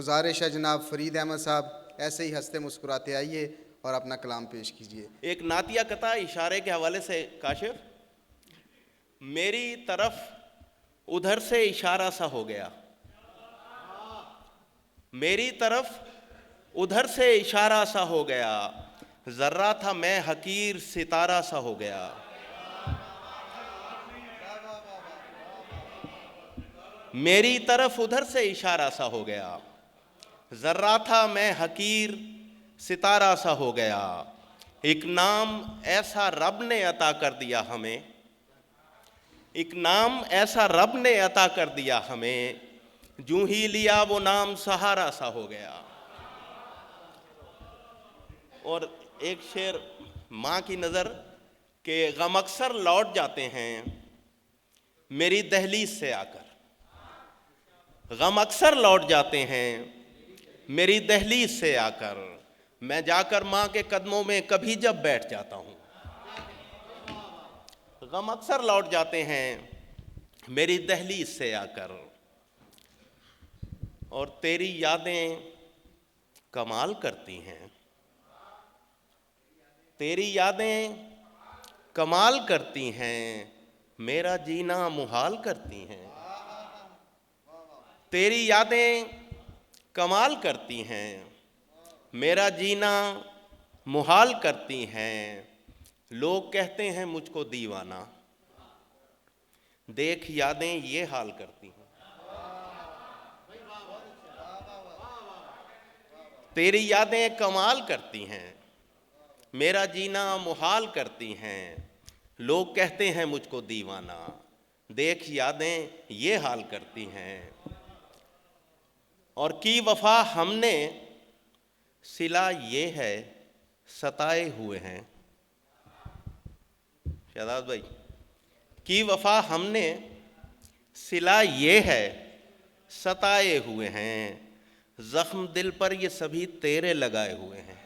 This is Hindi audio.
गुजारिश है जनाब फरीद अहमद साहब ऐसे ही हंसते मुस्कुराते आइए और अपना कलाम पेश कीजिए। एक नातिया कथा इशारे के हवाले से काशिफ, मेरी तरफ उधर से इशारा सा हो गया, मेरी तरफ उधर से इशारा सा हो गया, जर्रा था मैं हकीर सितारा सा हो गया। मेरी तरफ उधर से इशारा सा हो गया, जर्रा था मैं हकीर सितारा सा हो गया। एक नाम ऐसा रब ने अता कर दिया हमें, एक नाम ऐसा रब ने अता कर दिया हमें, जूं ही लिया वो नाम सहारा सा हो गया। और एक शेर माँ की नज़र के गम अक्सर लौट जाते हैं मेरी दहलीज से आकर, गम अक्सर लौट जाते हैं मेरी दहलीज से आकर, मैं जाकर माँ के कदमों में कभी जब बैठ जाता हूँ। गम अक्सर लौट जाते हैं मेरी दहलीज से आकर, और तेरी यादें कमाल करती हैं, तेरी यादें कमाल करती हैं, मेरा जीना मुहाल करती हैं। तेरी यादें कमाल करती हैं, मेरा जीना मुहाल करती हैं। लोग कहते हैं मुझको दीवाना, देख यादें ये हाल करती हैं। तेरी यादें कमाल करती हैं, मेरा जीना मुहाल करती हैं। लोग कहते हैं मुझको दीवाना, देख यादें ये हाल करती हैं। और की वफा हमने सिला ये है सताए हुए हैं। शहजाद भाई, की वफा हमने सिला ये है सताए हुए हैं, जख्म दिल पर ये सभी तेरे लगाए हुए हैं।